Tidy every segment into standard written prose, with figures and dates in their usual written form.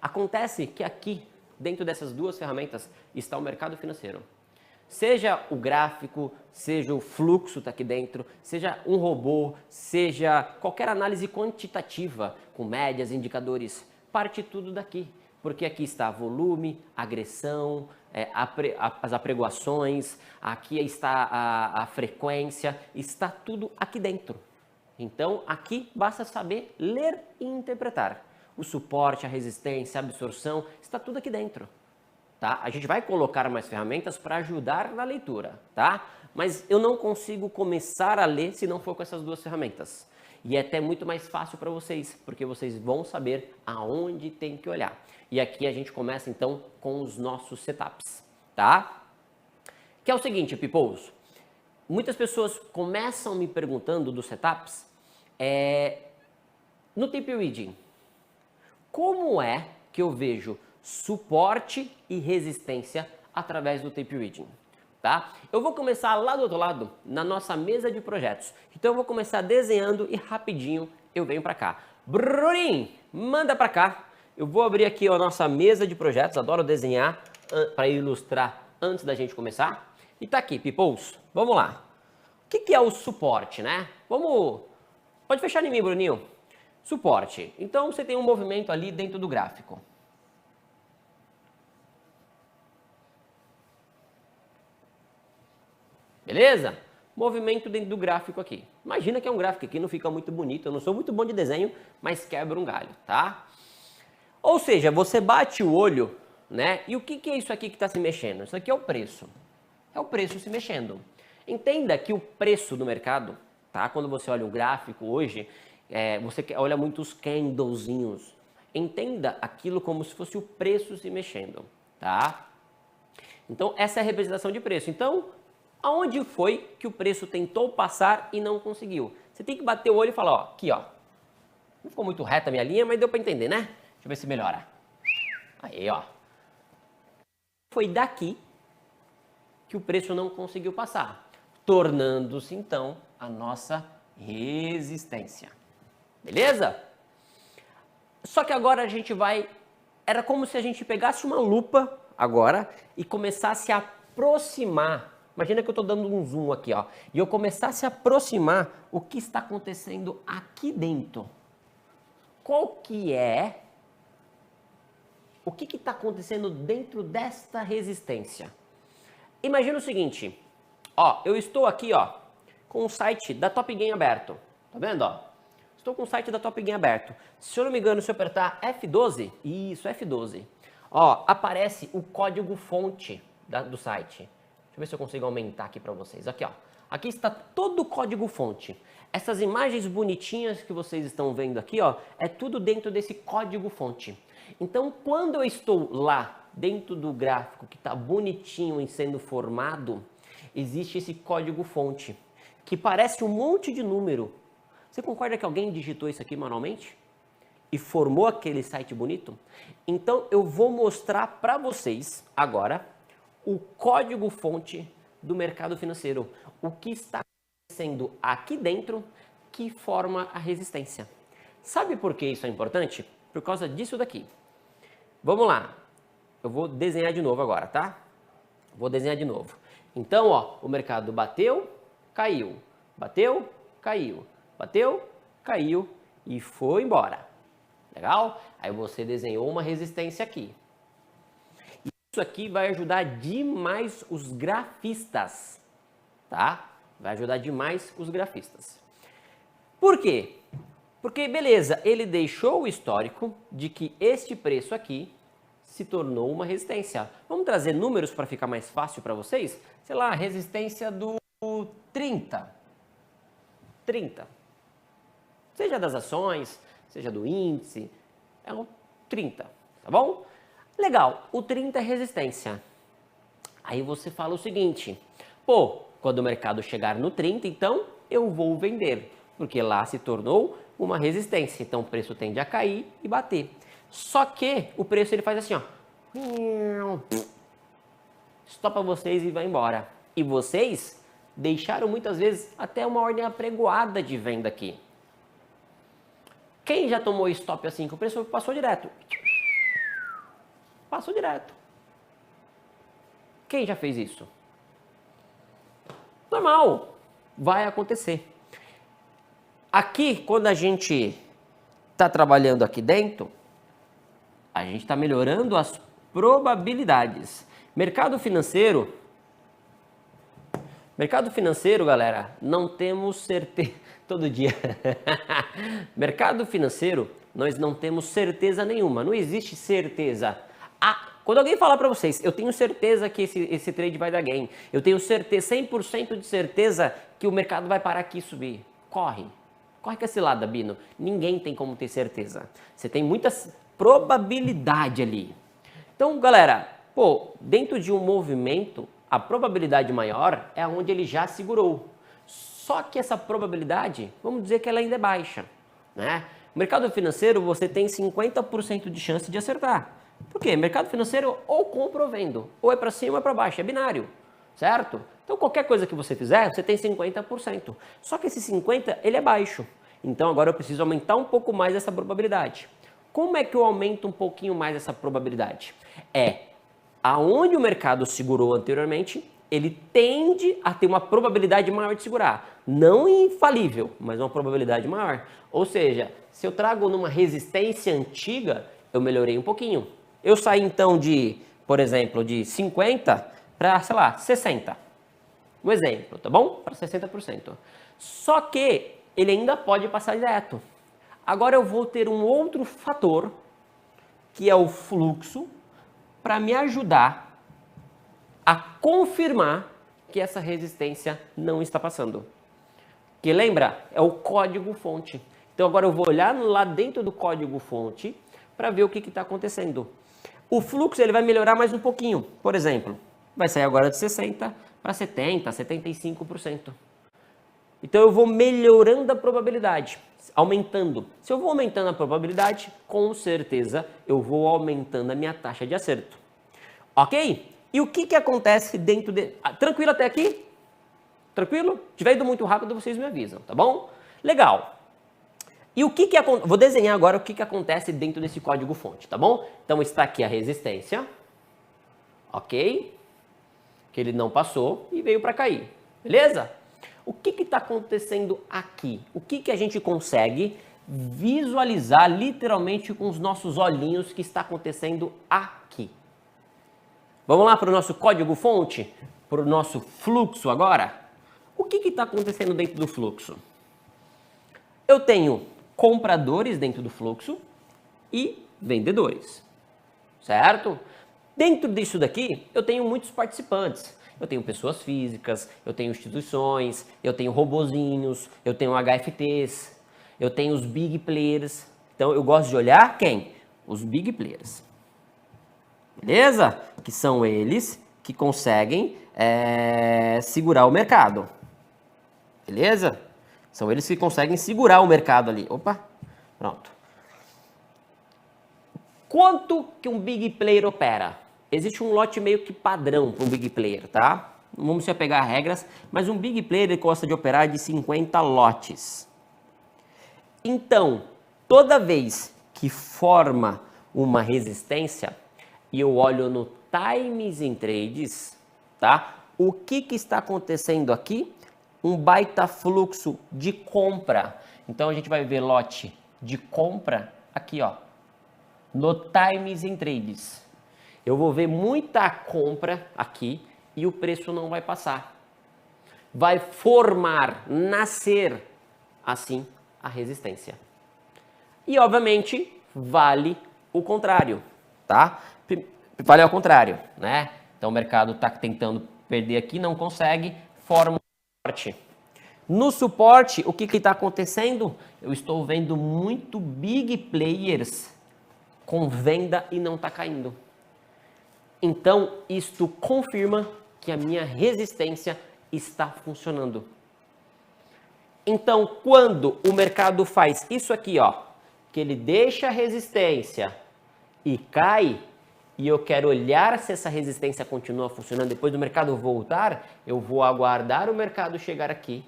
Acontece que aqui, dentro dessas duas ferramentas, está o mercado financeiro. Seja o gráfico, seja o fluxo está aqui dentro, seja um robô, seja qualquer análise quantitativa com médias, indicadores, parte tudo daqui. Porque aqui está volume, agressão, as apregoações, aqui está a frequência, está tudo aqui dentro. Então, aqui basta saber ler e interpretar. O suporte, a resistência, a absorção, está tudo aqui dentro. Tá? A gente vai colocar mais ferramentas para ajudar na leitura, tá? Mas eu não consigo começar a ler se não for com essas duas ferramentas. E é até muito mais fácil para vocês, porque vocês vão saber aonde tem que olhar. E aqui a gente começa então com os nossos setups, tá? Que é o seguinte, peoples. Muitas pessoas começam me perguntando dos setups no tape reading. Como é que eu vejo suporte e resistência através do tape reading, tá? Eu vou começar lá do outro lado, na nossa mesa de projetos. Então eu vou começar desenhando e rapidinho eu venho para cá. Bruninho, manda para cá. Eu vou abrir aqui a nossa mesa de projetos, adoro desenhar para ilustrar antes da gente começar. E tá aqui, peoples, vamos lá. O que é o suporte, né? Pode fechar em mim, Bruninho. Suporte. Então você tem um movimento ali dentro do gráfico. Beleza? Movimento dentro do gráfico aqui. Imagina que é um gráfico aqui, não fica muito bonito. Eu não sou muito bom de desenho, mas quebra um galho, tá? Ou seja, você bate o olho, né? E o que é isso aqui que está se mexendo? Isso aqui é o preço. É o preço se mexendo. Entenda que o preço do mercado, tá? Quando você olha o gráfico hoje, você olha muitos candlezinhos. Entenda aquilo como se fosse o preço se mexendo, tá? Então, essa é a representação de preço. Então, aonde foi que o preço tentou passar e não conseguiu? Você tem que bater o olho e falar, ó, aqui, ó. Não ficou muito reta a minha linha, mas deu para entender, né? Deixa eu ver se melhora. Aí, ó. Foi daqui que o preço não conseguiu passar, tornando-se, então, a nossa resistência. Beleza? Só que agora a gente vai... Era como se a gente pegasse uma lupa agora e começasse a aproximar. Imagina que eu estou dando um zoom aqui, ó. E eu começasse a aproximar o que está acontecendo aqui dentro. Qual que é... O que está acontecendo dentro desta resistência? Imagina o seguinte. Ó, eu estou aqui, ó, com o site da Top Game aberto. Tá vendo, ó? Estou com o site da Top Game aberto. Se eu não me engano, se eu apertar F12, isso, F12, ó, aparece o código-fonte do site. Deixa eu ver se eu consigo aumentar aqui para vocês. Aqui, ó. Aqui está todo o código-fonte. Essas imagens bonitinhas que vocês estão vendo aqui, ó, é tudo dentro desse código-fonte. Então, quando eu estou lá, dentro do gráfico que está bonitinho em sendo formado, existe esse código-fonte, que parece um monte de número. Você concorda que alguém digitou isso aqui manualmente? E formou aquele site bonito? Então, eu vou mostrar para vocês, agora, o código-fonte do mercado financeiro. O que está acontecendo aqui dentro que forma a resistência. Sabe por que isso é importante? Por causa disso daqui. Vamos lá. Eu vou desenhar de novo agora, tá? Vou desenhar de novo. Então, ó, o mercado bateu, caiu. Bateu, caiu. Bateu, caiu e foi embora. Legal? Aí você desenhou uma resistência aqui. Isso aqui vai ajudar demais os grafistas, tá? Vai ajudar demais os grafistas. Por quê? Porque, beleza, ele deixou o histórico de que este preço aqui se tornou uma resistência. Vamos trazer números para ficar mais fácil para vocês? Sei lá, resistência do 30. 30. Seja das ações, seja do índice, é um 30, tá bom? Legal, o 30 é resistência. Aí você fala o seguinte, pô, quando o mercado chegar no 30, então eu vou vender, porque lá se tornou uma resistência, então o preço tende a cair e bater. Só que o preço ele faz assim, ó, estopa vocês e vai embora. E vocês deixaram muitas vezes até uma ordem apregoada de venda aqui. Quem já tomou stop assim que o preço passou direto? Passou direto. Quem já fez isso? Normal, vai acontecer. Aqui, quando a gente está trabalhando aqui dentro, a gente está melhorando as probabilidades. Mercado financeiro, galera, não temos certeza. Todo dia. Mercado financeiro, nós não temos certeza nenhuma. Não existe certeza. Quando alguém falar para vocês, eu tenho certeza que esse trade vai dar gain, eu tenho certeza, 100% de certeza que o mercado vai parar aqui e subir. Corre com esse lado, Bino. Ninguém tem como ter certeza. Você tem muita probabilidade ali. Então, galera, dentro de um movimento, a probabilidade maior é onde ele já segurou. Só que essa probabilidade, vamos dizer que ela ainda é baixa, né? No mercado financeiro, você tem 50% de chance de acertar. Por quê? Mercado financeiro ou compra ou vendo. Ou é para cima ou é para baixo. É binário, certo? Então, qualquer coisa que você fizer, você tem 50%. Só que esse 50%, ele é baixo. Então, agora eu preciso aumentar um pouco mais essa probabilidade. Como é que eu aumento um pouquinho mais essa probabilidade? Aonde o mercado segurou anteriormente, ele tende a ter uma probabilidade maior de segurar. Não infalível, mas uma probabilidade maior. Ou seja, se eu trago numa resistência antiga, eu melhorei um pouquinho. Eu saí então de, por exemplo, de 50 para, sei lá, 60. Um exemplo, tá bom? Para 60%. Só que ele ainda pode passar direto. Agora eu vou ter um outro fator, que é o fluxo, para me ajudar a confirmar que essa resistência não está passando. Que lembra? É o código-fonte. Então agora eu vou olhar lá dentro do código-fonte para ver o que está acontecendo. O fluxo ele vai melhorar mais um pouquinho. Por exemplo, vai sair agora de 60% para 70%, 75%. Então eu vou melhorando a probabilidade, aumentando. Se eu vou aumentando a probabilidade, com certeza eu vou aumentando a minha taxa de acerto. Ok? E o que acontece dentro de... Tranquilo até aqui? Tranquilo? Se estiver indo muito rápido, vocês me avisam, tá bom? Legal. E o que acontece? Vou desenhar agora o que acontece dentro desse código-fonte, tá bom? Então está aqui a resistência, ok? Que ele não passou e veio para cair, beleza? O que está acontecendo aqui? O que a gente consegue visualizar literalmente com os nossos olhinhos que está acontecendo aqui? Vamos lá para o nosso código-fonte? Para o nosso fluxo agora? O que está acontecendo dentro do fluxo? Eu tenho compradores dentro do fluxo e vendedores, certo? Dentro disso daqui, eu tenho muitos participantes. Eu tenho pessoas físicas, eu tenho instituições, eu tenho robozinhos, eu tenho HFTs, eu tenho os big players. Então, eu gosto de olhar quem? Os big players. Beleza? Que são eles que conseguem segurar o mercado. Beleza? São eles que conseguem segurar o mercado ali. Opa, pronto. Quanto que um big player opera? Existe um lote meio que padrão para um big player, tá? Não vamos se apegar a regras, mas um big player ele gosta de operar de 50 lotes. Então, toda vez que forma uma resistência e eu olho no Times in Trades, tá? O que está acontecendo aqui? Um baita fluxo de compra. Então a gente vai ver lote de compra aqui, ó, no Times in Trades. Eu vou ver muita compra aqui e o preço não vai passar. Vai formar, nascer assim a resistência. E obviamente vale o contrário, tá? Vale ao contrário, né? Então o mercado está tentando perder aqui, não consegue, forma um suporte. No suporte, o que está acontecendo? Eu estou vendo muito big players com venda e não está caindo. Então, isto confirma que a minha resistência está funcionando. Então, quando o mercado faz isso aqui, ó, que ele deixa a resistência e cai, e eu quero olhar se essa resistência continua funcionando, depois do mercado voltar, eu vou aguardar o mercado chegar aqui,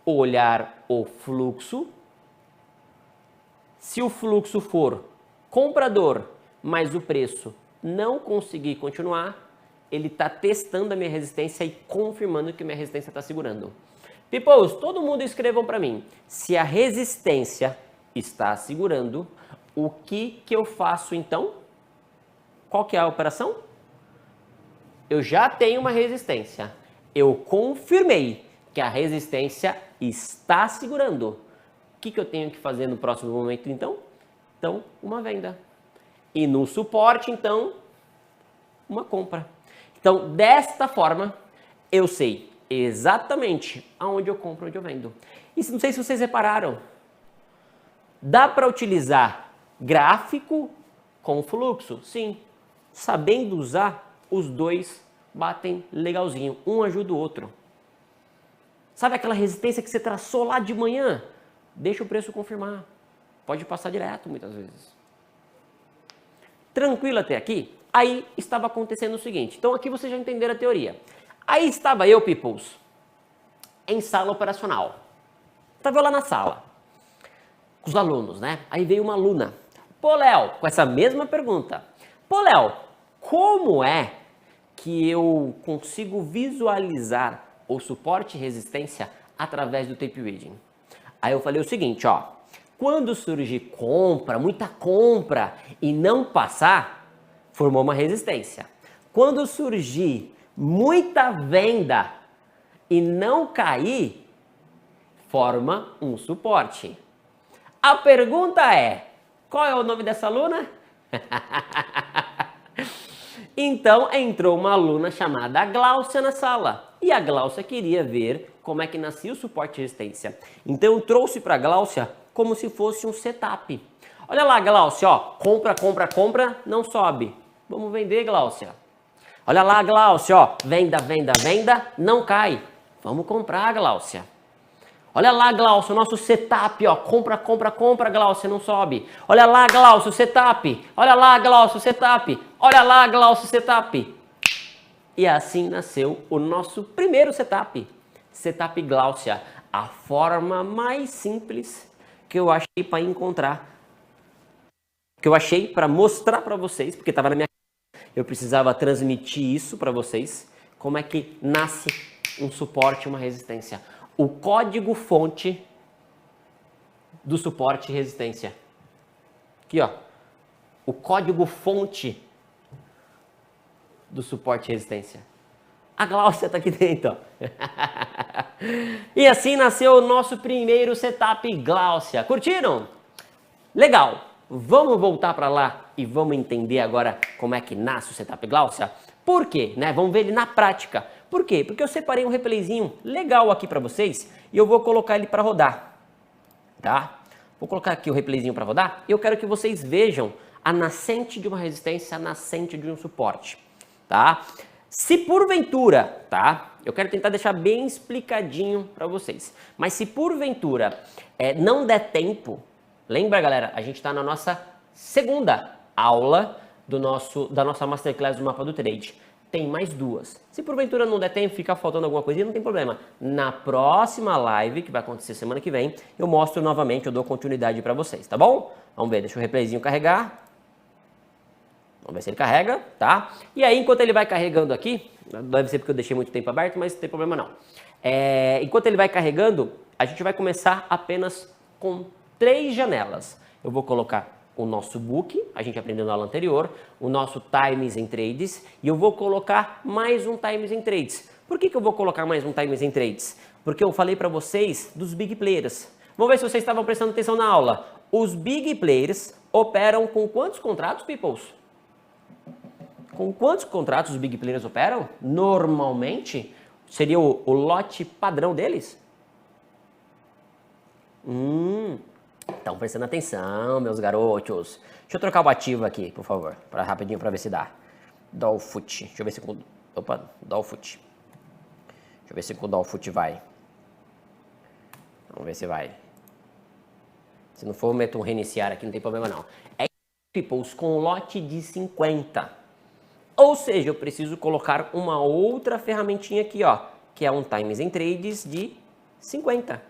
olhar o fluxo. Se o fluxo for comprador, mas o preço não conseguir continuar, ele está testando a minha resistência e confirmando que minha resistência está segurando. Peoples, todo mundo escrevam para mim. Se a resistência está segurando, o que eu faço então? Qual que é a operação? Eu já tenho uma resistência. Eu confirmei que a resistência está segurando. O que eu tenho que fazer no próximo momento então? Então, uma venda. E no suporte, então, uma compra. Então, desta forma, eu sei exatamente aonde eu compro, onde eu vendo. E não sei se vocês repararam, dá para utilizar gráfico com fluxo? Sim. Sabendo usar, os dois batem legalzinho. Um ajuda o outro. Sabe aquela resistência que você traçou lá de manhã? Deixa o preço confirmar. Pode passar direto muitas vezes. Tranquilo até aqui? Aí estava acontecendo o seguinte. Então aqui vocês já entenderam a teoria. Aí estava eu, Peoples, em sala operacional. Estava eu lá na sala, com os alunos, né? Aí veio uma aluna. Pô, Léo, com essa mesma pergunta. Pô, Léo, como é que eu consigo visualizar o suporte e resistência através do tape reading? Aí eu falei o seguinte, ó. Quando surgir compra, muita compra e não passar, formou uma resistência. Quando surgir muita venda e não cair, forma um suporte. A pergunta é, qual é o nome dessa aluna? Então entrou uma aluna chamada Gláucia na sala. E a Gláucia queria ver como é que nascia o suporte e resistência. Então eu trouxe para a Gláucia como se fosse um setup. Olha lá, Gláucia, ó, compra, compra, compra, não sobe. Vamos vender, Gláucia. Olha lá, Gláucia, ó, venda, venda, venda, não cai. Vamos comprar, Gláucia. Olha lá, Gláucia, o nosso setup, ó, compra, compra, compra, Gláucia, não sobe. Olha lá, Gláucia, o setup. Olha lá, Gláucia, o setup. Olha lá, Gláucia, o setup. E assim nasceu o nosso primeiro setup. Setup Gláucia, a forma mais simples que eu achei para encontrar, que eu achei para mostrar para vocês, porque estava na minha casa, eu precisava transmitir isso para vocês, como é que nasce um suporte e uma resistência. O código fonte do suporte e resistência. Aqui, ó. O código fonte do suporte e resistência. A Gláucia está aqui dentro, ó. E assim nasceu o nosso primeiro setup Gláucia. Curtiram? Legal. Vamos voltar para lá e vamos entender agora como é que nasce o setup Gláucia? Por quê? Né? Vamos ver ele na prática. Por quê? Porque eu separei um replayzinho legal aqui para vocês e eu vou colocar ele para rodar. Tá? Vou colocar aqui o replayzinho para rodar e eu quero que vocês vejam a nascente de uma resistência, a nascente de um suporte. Tá? Se porventura, tá? Eu quero tentar deixar bem explicadinho para vocês. Mas se porventura não der tempo, lembra, galera, a gente está na nossa segunda aula da nossa Masterclass do Mapa do Trade. Tem mais duas. Se porventura não der tempo, ficar faltando alguma coisinha, não tem problema. Na próxima live, que vai acontecer semana que vem, eu mostro novamente, eu dou continuidade para vocês, tá bom? Vamos ver, deixa o replayzinho carregar. Vamos ver se ele carrega, tá? E aí, enquanto ele vai carregando aqui, deve ser porque eu deixei muito tempo aberto, mas não tem problema não. Enquanto ele vai carregando, a gente vai começar apenas com 3 janelas. Eu vou colocar o nosso book, a gente aprendeu na aula anterior, o nosso Times and Trades, e eu vou colocar mais um Times and Trades. Por que eu vou colocar mais um Times and Trades? Porque eu falei para vocês dos Big Players. Vamos ver se vocês estavam prestando atenção na aula. Os Big Players operam com quantos contratos, peoples? Com quantos contratos os Big Players operam? Normalmente, seria o lote padrão deles? Estão prestando atenção, meus garotos. Deixa eu trocar o ativo aqui, por favor, rapidinho para ver se dá. Dolphoot. Deixa eu ver se com... Opa, Dolphoot. Deixa eu ver se com o Dolphoot vai. Vamos ver se vai. Se não for, eu meto um reiniciar aqui, não tem problema não. Peoples com lote de 50. Ou seja, eu preciso colocar uma outra ferramentinha aqui, ó, que é um Times and Trades de 50.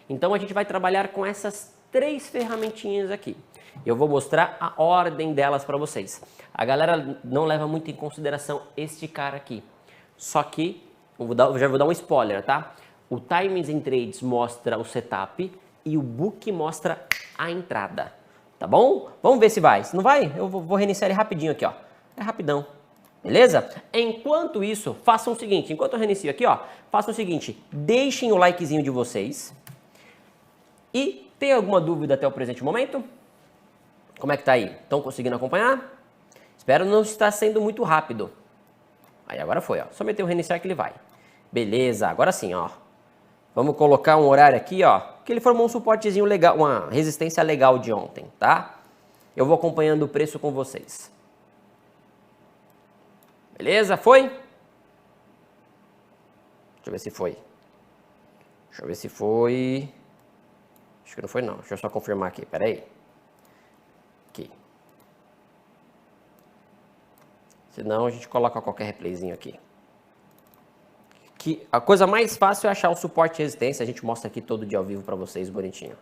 Então a gente vai trabalhar com essas 3 ferramentinhas aqui. Eu vou mostrar a ordem delas para vocês. A galera não leva muito em consideração este cara aqui. Só que, eu já vou dar um spoiler, tá? O Timings and Trades mostra o setup e o book mostra a entrada. Tá bom? Vamos ver se vai. Se não vai, eu vou reiniciar ele rapidinho aqui, ó. É rapidão. Beleza? Enquanto isso, façam o seguinte. Enquanto eu reinicio aqui, ó, façam o seguinte. Deixem o likezinho de vocês. E tem alguma dúvida até o presente momento? Como é que tá aí? Estão conseguindo acompanhar? Espero não estar sendo muito rápido. Aí agora foi, ó. Só meter o reiniciar que ele vai. Beleza, agora sim, ó. Vamos colocar um horário aqui, ó. Que ele formou um suportezinho legal, uma resistência legal de ontem, tá? Eu vou acompanhando o preço com vocês. Beleza? Foi? Deixa eu ver se foi. Deixa eu ver se foi. Acho que não foi não. Deixa eu só confirmar aqui. Pera aí. Aqui. Senão a gente coloca qualquer replayzinho aqui. Que a coisa mais fácil é achar o suporte e resistência. A gente mostra aqui todo dia ao vivo para vocês, bonitinho.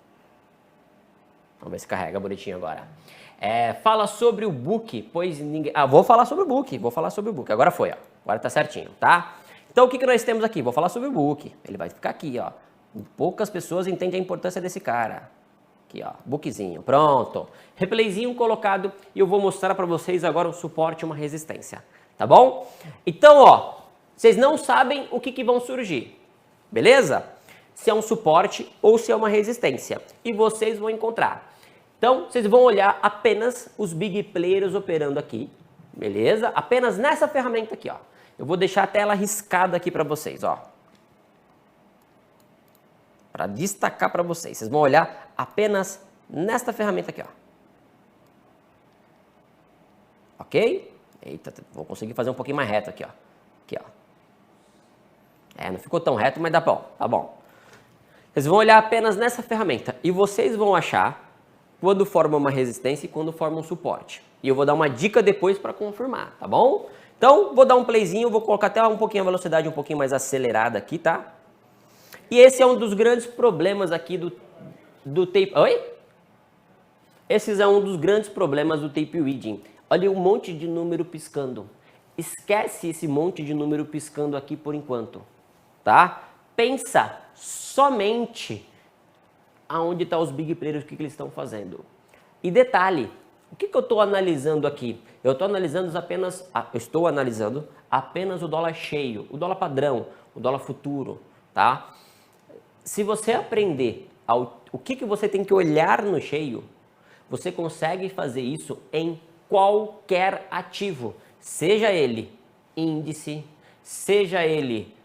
Vamos ver se carrega bonitinho agora. Fala sobre o book, pois ninguém... vou falar sobre o book. Agora foi, ó. Agora tá certinho, tá? Então o que nós temos aqui? Vou falar sobre o book. Ele vai ficar aqui, ó. Poucas pessoas entendem a importância desse cara. Aqui, ó. Bookzinho. Pronto. Replayzinho colocado. E eu vou mostrar para vocês agora um suporte e uma resistência. Tá bom? Então, ó. Vocês não sabem o que vão surgir. Beleza? Se é um suporte ou se é uma resistência. E vocês vão encontrar. Então, vocês vão olhar apenas os big players operando aqui. Beleza? Apenas nessa ferramenta aqui, ó. Eu vou deixar a tela riscada aqui para vocês, ó. Para destacar para vocês. Vocês vão olhar apenas nesta ferramenta aqui, ó. Ok? Eita, vou conseguir fazer um pouquinho mais reto aqui, ó. Aqui, ó. Não ficou tão reto, mas dá bom, tá bom. Vocês vão olhar apenas nessa ferramenta e vocês vão achar quando forma uma resistência e quando forma um suporte. E eu vou dar uma dica depois para confirmar, tá bom? Então, vou dar um playzinho, vou colocar até um pouquinho a velocidade um pouquinho mais acelerada aqui, tá? E esse é um dos grandes problemas aqui do tape... Oi? Esse é um dos grandes problemas do tape reading. Olha um monte de número piscando. Esquece esse monte de número piscando aqui por enquanto, tá? Pensa somente aonde estão os big players, o que eles estão fazendo. E detalhe, o que eu estou analisando aqui? Eu estou analisando apenas o dólar cheio, o dólar padrão, o dólar futuro, tá? Se você aprender o que você tem que olhar no cheio, você consegue fazer isso em qualquer ativo, seja ele índice, seja ele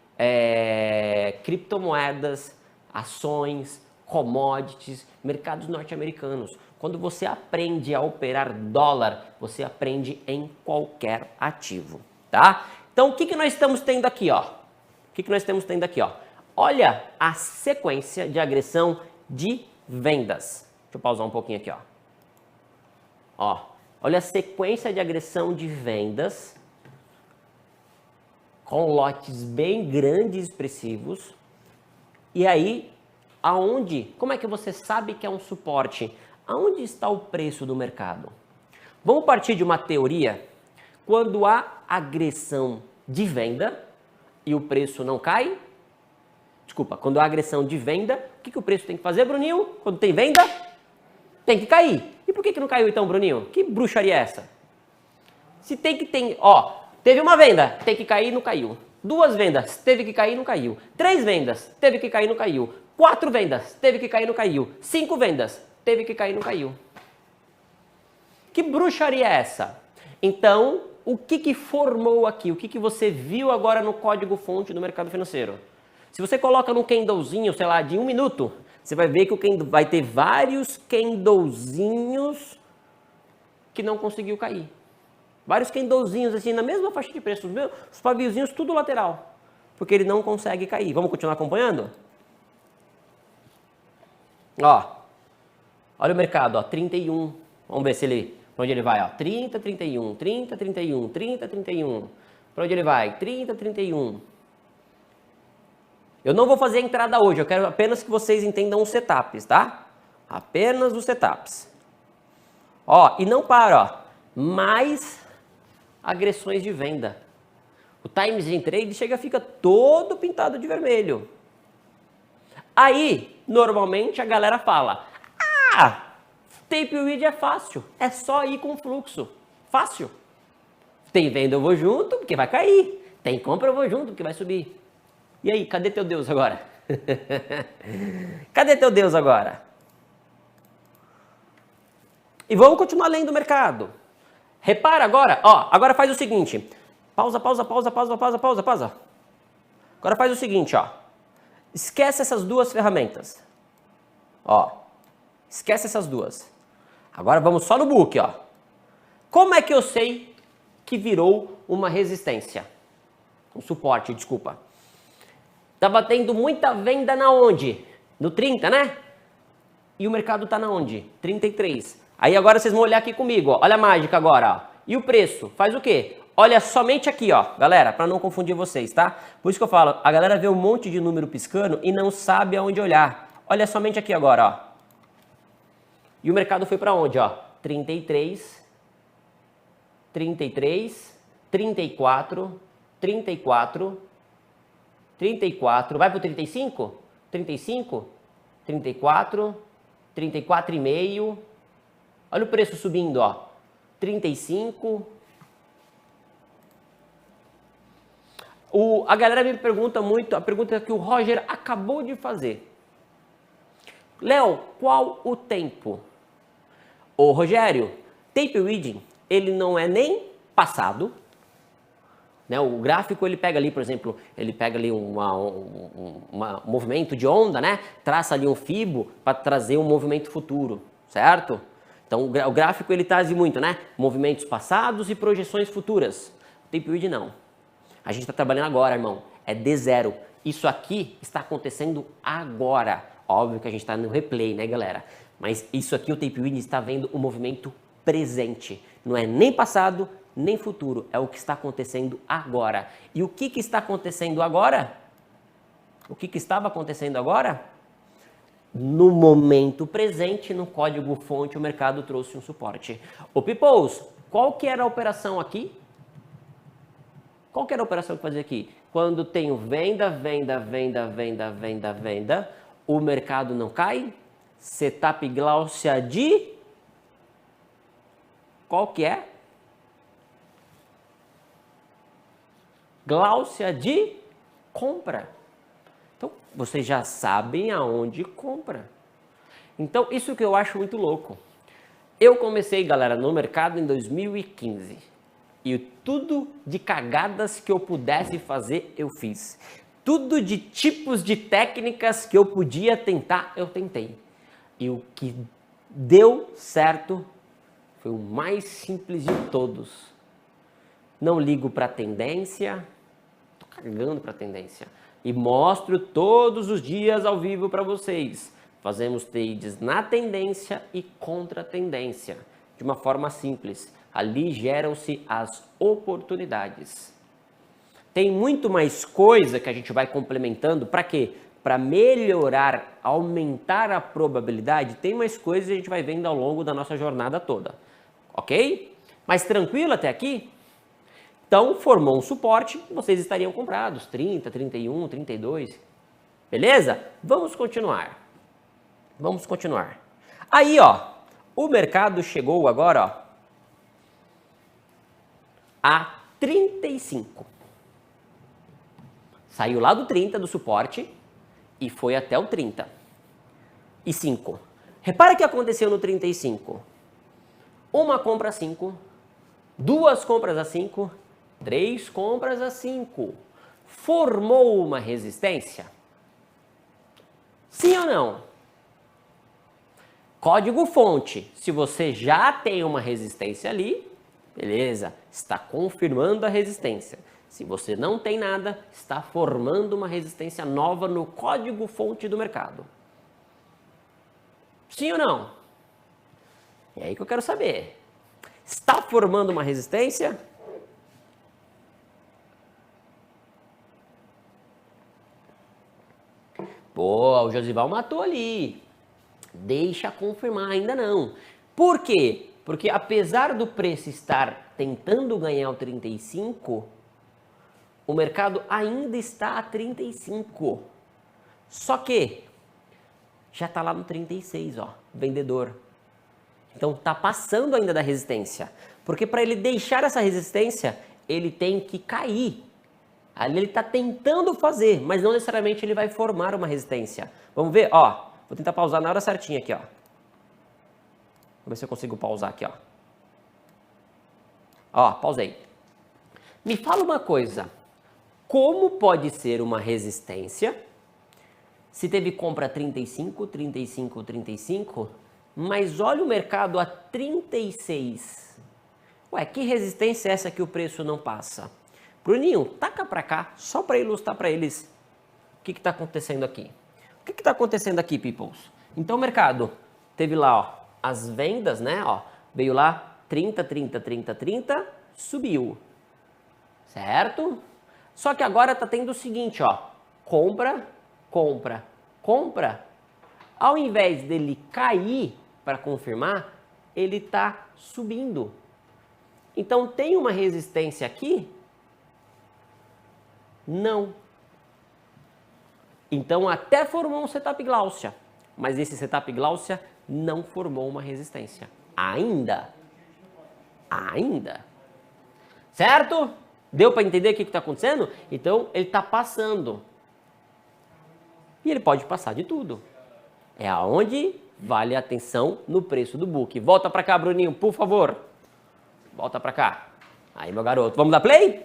criptomoedas, ações, commodities, mercados norte-americanos. Quando você aprende a operar dólar, você aprende em qualquer ativo, tá? Então, o que nós estamos tendo aqui, ó? Olha a sequência de agressão de vendas. Deixa eu pausar um pouquinho aqui, ó. Olha a sequência de agressão de vendas com lotes bem grandes e expressivos. E aí, como é que você sabe que é um suporte? Aonde está o preço do mercado? Vamos partir de uma teoria. Quando há agressão de venda e o preço não cai, quando há agressão de venda, o que o preço tem que fazer, Bruninho? Quando tem venda, tem que cair. E por que não caiu então, Bruninho? Que bruxaria é essa? Se teve uma venda, tem que cair, não caiu. 2 vendas, teve que cair, não caiu. 3 vendas, teve que cair, não caiu. 4 vendas, teve que cair, não caiu. 5 vendas, teve que cair, não caiu. Que bruxaria é essa? Então, o que formou aqui? O que você viu agora no código-fonte do mercado financeiro? Se você coloca num candlezinho, sei lá, de 1 minuto, você vai ver que vai ter vários candlezinhos que não conseguiu cair. Vários candlezinhos assim, na mesma faixa de preço, os paviozinhos tudo lateral, porque ele não consegue cair. Vamos continuar acompanhando? Olha o mercado, 31. Vamos ver pra onde ele vai, 30, 31, 30, 31, 30, 31. Para onde ele vai? 30, 31. Eu não vou fazer a entrada hoje, eu quero apenas que vocês entendam os setups, tá? Apenas os setups. Ó, e não para, ó. Mais agressões de venda. O Times in Trade chega, fica todo pintado de vermelho. Aí, normalmente a galera fala: ah, tape read é fácil, é só ir com fluxo. Fácil. Tem venda, eu vou junto, porque vai cair. Tem compra, eu vou junto, porque vai subir. E aí, cadê teu Deus agora? Cadê teu Deus agora? E vamos continuar lendo o mercado. Repara agora, ó, agora faz o seguinte. Pausa. Agora faz o seguinte, ó. Esquece essas duas ferramentas. Ó, esquece essas duas. Agora vamos só no book, ó. Como é que eu sei que virou uma resistência? Um suporte, desculpa. Tava tendo muita venda na onde? No 30, né? E o mercado tá na onde? 33. Aí agora vocês vão olhar aqui comigo, ó. Olha a mágica agora, ó. E o preço? Faz o quê? Olha somente aqui, ó, galera, para não confundir vocês, tá? Por isso que eu falo, a galera vê um monte de número piscando e não sabe aonde olhar. Olha somente aqui agora, ó. E o mercado foi para onde, ó? 33, 33, 34, 34, 34, vai pro 35? 35, 34, 34,5. Olha o preço subindo, ó. 35. A galera me pergunta muito, a pergunta que o Roger acabou de fazer. Léo, qual o tempo? Ô Rogério, tape reading, ele não é nem passado, né? O gráfico ele pega ali, por exemplo, ele pega ali um movimento de onda, né? Traça ali um fibo para trazer um movimento futuro, certo? Então o gráfico ele traz muito, né? Movimentos passados e projeções futuras. Tape reading não. A gente está trabalhando agora, irmão. É D0. Isso aqui está acontecendo agora. Óbvio que a gente está no replay, né, galera? Mas isso aqui, o tape reading está vendo o movimento presente. Não é nem passado, nem futuro. É o que está acontecendo agora. E o que está acontecendo agora? O que estava acontecendo agora? No momento presente, no código fonte, o mercado trouxe um suporte. Ô, Peoples, qual que era a operação aqui? Qual que era a operação que fazia aqui? Quando tenho venda, o mercado não cai? Setup Gláucia de... Qual que é? Gláucia de compra. Então, vocês já sabem aonde compra. Então, isso que eu acho muito louco. Eu comecei, galera, no mercado em 2015. E tudo de cagadas que eu pudesse fazer, eu fiz. Tudo de tipos de técnicas que eu podia tentar, eu tentei. E o que deu certo foi o mais simples de todos. Não ligo para tendência, tô cagando para tendência. E mostro todos os dias ao vivo para vocês. Fazemos trades na tendência e contra a tendência, de uma forma simples. Ali geram-se as oportunidades. Tem muito mais coisa que a gente vai complementando. Para quê? Para melhorar, aumentar a probabilidade. Tem mais coisas que a gente vai vendo ao longo da nossa jornada toda. Ok? Mas tranquilo até aqui? Então, formou um suporte, vocês estariam comprados. 30, 31, 32. Beleza? Vamos continuar. Vamos continuar. Aí, ó, o mercado chegou agora, ó, a 35. Saiu lá do 30 do suporte e foi até o 30. E 5. Repara o que aconteceu no 35. Uma compra a 5, duas compras a 5, 3 compras a 5. Formou uma resistência? Sim ou não? Código fonte. Se você já tem uma resistência ali, beleza, está confirmando a resistência. Se você não tem nada, está formando uma resistência nova no código fonte do mercado. Sim ou não? É aí que eu quero saber. Está formando uma resistência? Pô, o Josival matou ali. Deixa confirmar, ainda não. Por quê? Porque apesar do preço estar tentando ganhar o 35, o mercado ainda está a 35. Só que já está lá no 36, ó, vendedor. Então está passando ainda da resistência. Porque para ele deixar essa resistência, ele tem que cair. Ali ele está tentando fazer, mas não necessariamente ele vai formar uma resistência. Vamos ver, ó. Vou tentar pausar na hora certinha aqui, ó. Vamos ver se eu consigo pausar aqui, ó. Ó, pausei. Me fala uma coisa. Como pode ser uma resistência se teve compra 35, 35, 35, mas olha o mercado a 36? Ué, que resistência é essa que o preço não passa? Bruninho, taca para cá, só para ilustrar para eles o que está acontecendo aqui. O que está acontecendo aqui, peoples? Então o mercado teve lá, ó, as vendas, né? Ó, veio lá 30, 30, 30, 30, subiu. Certo? Só que agora está tendo o seguinte, ó. Compra, compra, compra. Ao invés dele cair para confirmar, ele está subindo. Então tem uma resistência aqui? Não. Então até formou um setup Gláucia, mas esse setup Gláucia não formou uma resistência. Ainda. Ainda. Certo? Deu para entender o que está acontecendo? Então ele está passando. E ele pode passar de tudo. É aonde vale a atenção no preço do book. Volta para cá, Bruninho, por favor. Volta para cá. Aí, meu garoto. Vamos dar play?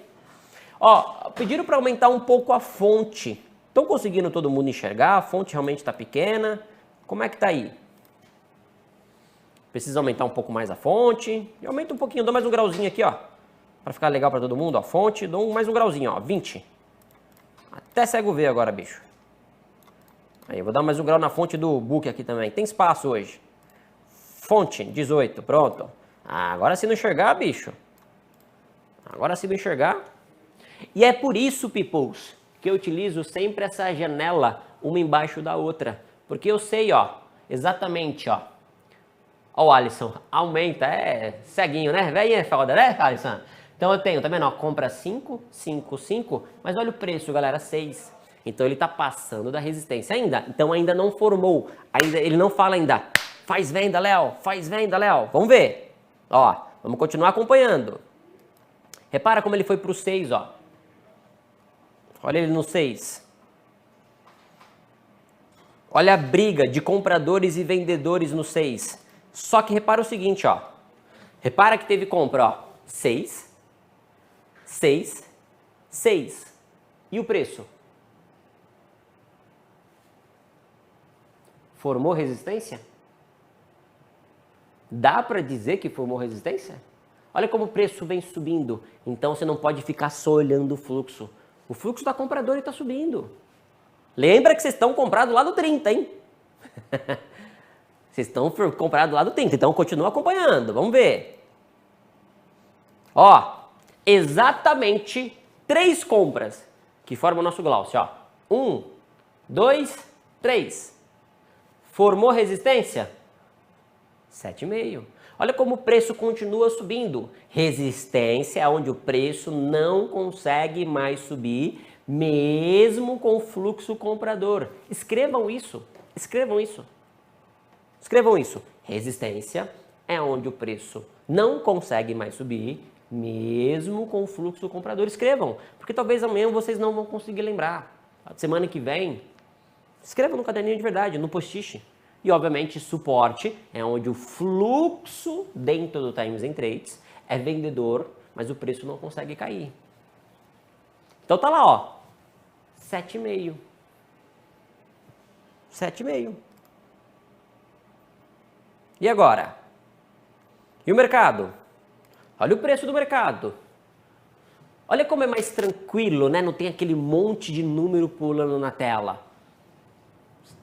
Ó, pediram para aumentar um pouco a fonte. Estão conseguindo todo mundo enxergar? A fonte realmente está pequena. Como é que tá aí? Precisa aumentar um pouco mais a fonte. E aumenta um pouquinho, dou mais um grauzinho aqui, ó. Para ficar legal para todo mundo, ó. Fonte, dou mais um grauzinho, ó. 20. Até cego ver agora, bicho. Aí, eu vou dar mais um grau na fonte do book aqui também. Tem espaço hoje. Fonte, 18, pronto. Ah, agora se não enxergar, bicho. Agora se não enxergar. E é por isso, peoples, que eu utilizo sempre essa janela, uma embaixo da outra. Porque eu sei, ó, exatamente, ó. Ó o Alisson, aumenta, é ceguinho, né? Velho é foda, né, Alisson? Então eu tenho, tá vendo, ó, compra 5, 5, 5, mas olha o preço, galera, 6. Então ele tá passando da resistência ainda. Então ainda não formou, ainda, ele não fala ainda, faz venda, Léo, faz venda, Léo. Vamos ver. Ó, vamos continuar acompanhando. Repara como ele foi pro 6, ó. Olha ele no 6. Olha a briga de compradores e vendedores no 6. Só que repara o seguinte, ó. Repara que teve compra, ó. 6, 6, 6. E o preço? Formou resistência? Dá para dizer que formou resistência? Olha como o preço vem subindo. Então você não pode ficar só olhando o fluxo. O fluxo da compradora está subindo. Lembra que vocês estão comprados lá do 30, hein? Vocês estão comprados lá do 30, então continua acompanhando. Vamos ver. Ó, exatamente 3 compras que formam o nosso Gláucio. 1, 2, 3. Formou resistência? 7,5. Olha como o preço continua subindo. Resistência é onde o preço não consegue mais subir, mesmo com o fluxo comprador. Escrevam isso. Escrevam isso. Escrevam isso. Resistência é onde o preço não consegue mais subir, mesmo com o fluxo comprador. Escrevam, porque talvez amanhã vocês não vão conseguir lembrar. Semana que vem, escrevam no caderninho de verdade, no post-it. E, obviamente, suporte é onde o fluxo dentro do Times and Trades é vendedor, mas o preço não consegue cair. Então tá lá, ó, 7,5. 7,5. E agora? E o mercado? Olha o preço do mercado. Olha como é mais tranquilo, né? Não tem aquele monte de número pulando na tela.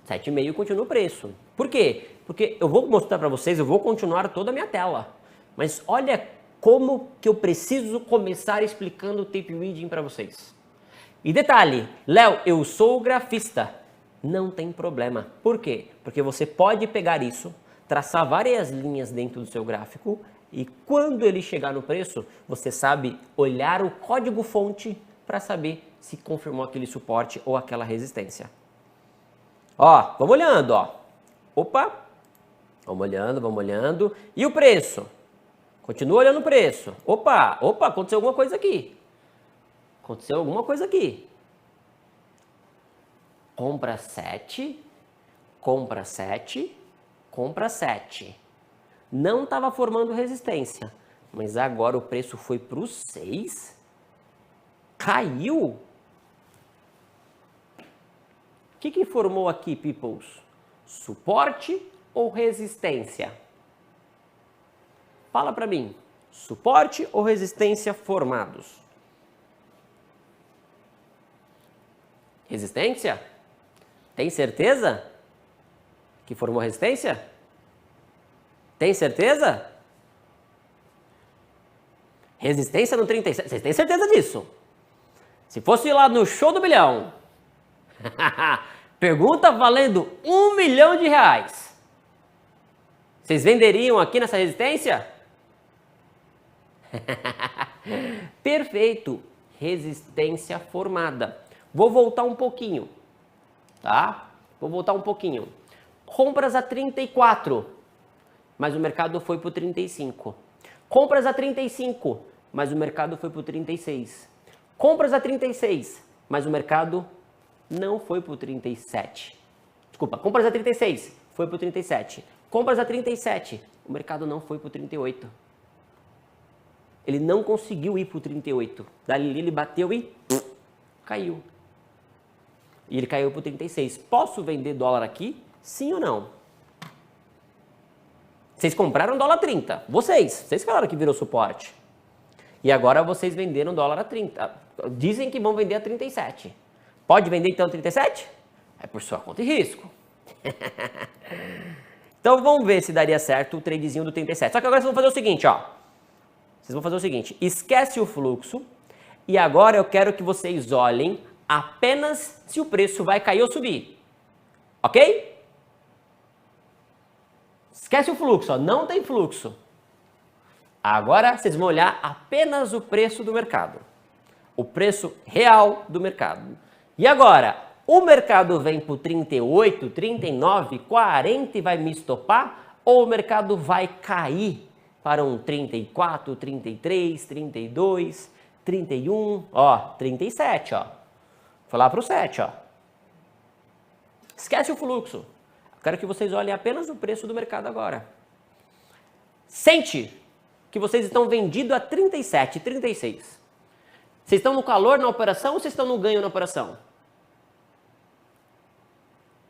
7,5 continua o preço. Por quê? Porque eu vou mostrar para vocês, eu vou continuar toda a minha tela. Mas olha como que eu preciso começar explicando o tape reading para vocês. E detalhe, Léo, eu sou grafista. Não tem problema. Por quê? Porque você pode pegar isso, traçar várias linhas dentro do seu gráfico e quando ele chegar no preço, você sabe olhar o código-fonte para saber se confirmou aquele suporte ou aquela resistência. Ó, vamos olhando, ó. Opa, vamos olhando. E o preço? Continua olhando o preço. Opa, aconteceu alguma coisa aqui. Compra 7, compra 7, compra 7. Não estava formando resistência, mas agora o preço foi para o 6. Caiu. O que formou aqui, peoples? Suporte ou resistência? Fala para mim. Suporte ou resistência formados? Resistência? Tem certeza que formou resistência? Tem certeza? Resistência no 37. Vocês têm certeza disso? Se fosse lá no show do bilhão. Pergunta valendo R$1 milhão. Vocês venderiam aqui nessa resistência? Perfeito. Resistência formada. Vou voltar um pouquinho. Tá? Compras a 34, mas o mercado foi para o 35. Compras a 35, mas o mercado foi para o 36. Compras a 36, mas o mercado não foi para o 37. Desculpa, compras a 36, foi para o 37. Compras a 37, o mercado não foi para o 38. Ele não conseguiu ir para o 38. Dali ele bateu e caiu. E ele caiu para o 36. Posso vender dólar aqui? Sim ou não? Vocês compraram dólar a 30. Vocês falaram que virou suporte. E agora vocês venderam dólar a 30. Dizem que vão vender a 37. Pode vender então a 37? É por sua conta e risco. Então vamos ver se daria certo o tradezinho do 37. Só que agora vocês vão fazer o seguinte, ó. Esquece o fluxo. E agora eu quero que vocês olhem apenas se o preço vai cair ou subir. Ok? Esquece o fluxo, ó. Não tem fluxo. Agora vocês vão olhar apenas o preço do mercado. O preço real do mercado. E agora, o mercado vem para o 38, 39, 40 e vai me estopar? Ou o mercado vai cair para um 34, 33, 32, 31, ó, 37, ó. Foi lá para o 7, ó. Esquece o fluxo. Eu quero que vocês olhem apenas o preço do mercado agora. Sente que vocês estão vendidos a 37, 36. Vocês estão no calor na operação ou vocês estão no ganho na operação?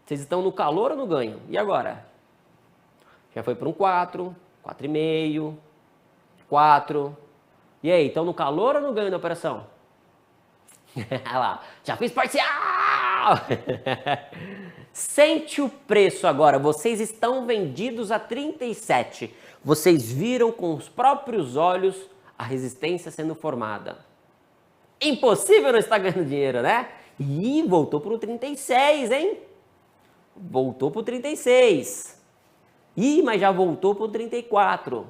Vocês estão no calor ou no ganho? E agora? Já foi para um 4, 4,5, 4. E aí, estão no calor ou no ganho da operação? Olha lá, já fiz parcial! Sente o preço agora, vocês estão vendidos a 37. Vocês viram com os próprios olhos a resistência sendo formada. Impossível não estar ganhando dinheiro, né? E voltou para o 36, hein? Voltou para o 36. Ih, mas já voltou para o 34.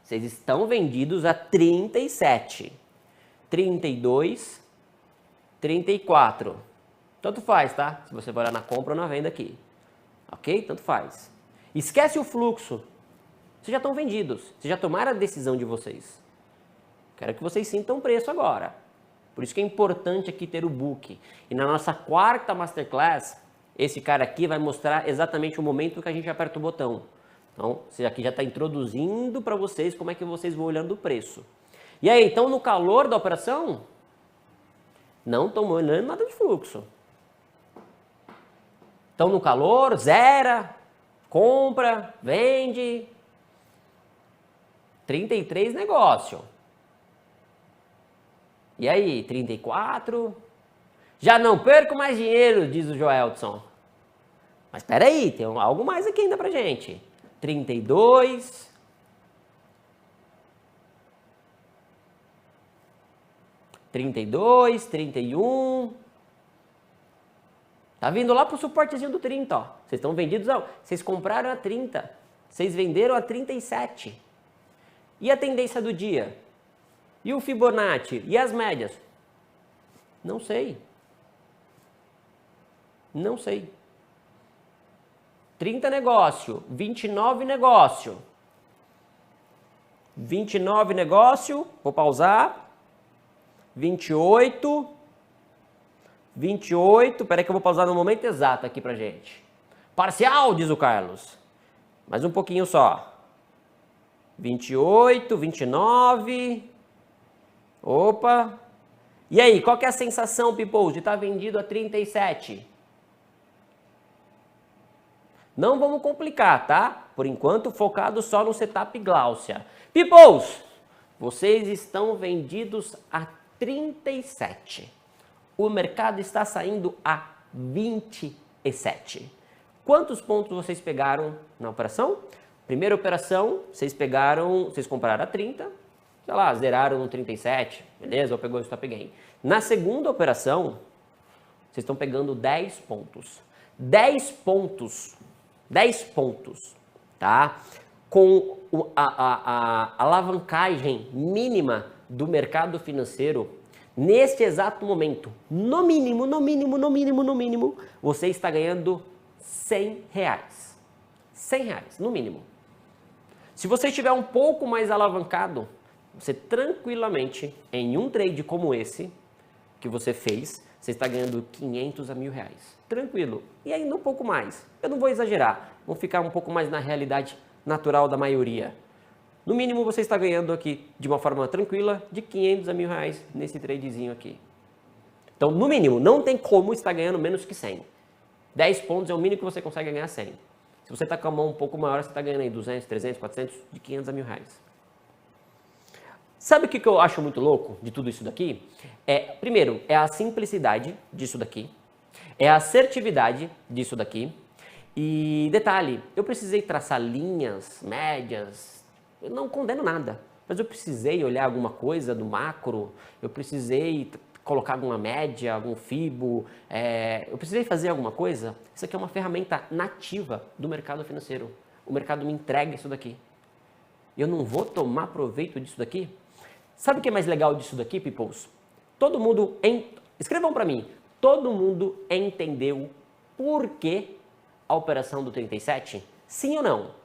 Vocês estão vendidos a 37. 32, 34. Tanto faz, tá? Se você vai olhar na compra ou na venda aqui. Ok? Tanto faz. Esquece o fluxo. Vocês já estão vendidos. Vocês já tomaram a decisão de vocês. Quero que vocês sintam o preço agora. Por isso que é importante aqui ter o book. E na nossa quarta Masterclass, esse cara aqui vai mostrar exatamente o momento que a gente aperta o botão. Então, você aqui já está introduzindo para vocês como é que vocês vão olhando o preço. E aí, então no calor da operação, não estão olhando nada de fluxo. Então no calor, zera, compra, vende. 33 negócio. E aí, 34? Já não perco mais dinheiro, diz o Joelson. Mas espera aí, tem algo mais aqui ainda pra gente. 32. 32, 31. Tá vindo lá pro suportezinho do 30, ó. Vocês estão vendidos, ó. Vocês compraram a 30. Vocês venderam a 37. E a tendência do dia? E o Fibonacci? E as médias? Não sei. Não sei. 30 negócio, 29 negócio. 29 negócio, vou pausar. 28. 28, peraí que eu vou pausar no momento exato aqui pra gente. Parcial, diz o Carlos. Mais um pouquinho só. 28, 29. Opa. E aí, qual que é a sensação, people, de estar vendido a 37? Não vamos complicar, tá? Por enquanto, focado só no setup Gláucia. Peoples, vocês estão vendidos a 37. O mercado está saindo a 27. Quantos pontos vocês pegaram na operação? Primeira operação, vocês compraram a 30, sei lá, zeraram no 37, beleza, eu pegou o stop gain. Na segunda operação, vocês estão pegando 10 pontos. 10 pontos, tá? Com a alavancagem mínima do mercado financeiro, neste exato momento, no mínimo, você está ganhando R$100. R$100, no mínimo. Se você estiver um pouco mais alavancado, você tranquilamente, em um trade como esse, que você fez, você está ganhando 500 a R$1.000. Tranquilo. E ainda um pouco mais. Eu não vou exagerar. Vou ficar um pouco mais na realidade natural da maioria. No mínimo, você está ganhando aqui, de uma forma tranquila, de 500 a R$1.000 nesse tradezinho aqui. Então, no mínimo, não tem como estar ganhando menos que 100. 10 pontos é o mínimo que você consegue ganhar 100. Se você está com a mão um pouco maior, você está ganhando aí 200, 300, 400, de 500 a R$1.000. Sabe o que eu acho muito louco de tudo isso daqui? Primeiro, é a simplicidade disso daqui. É a assertividade disso daqui. E detalhe, eu precisei traçar linhas, médias, eu não condeno nada, mas eu precisei olhar alguma coisa do macro, eu precisei colocar alguma média, algum fibo, eu precisei fazer alguma coisa. Isso aqui é uma ferramenta nativa do mercado financeiro. O mercado me entrega isso daqui. Eu não vou tomar proveito disso daqui? Sabe o que é mais legal disso daqui, peoples? Todo mundo, escrevam para mim, todo mundo entendeu por que a operação do 37? Sim ou não?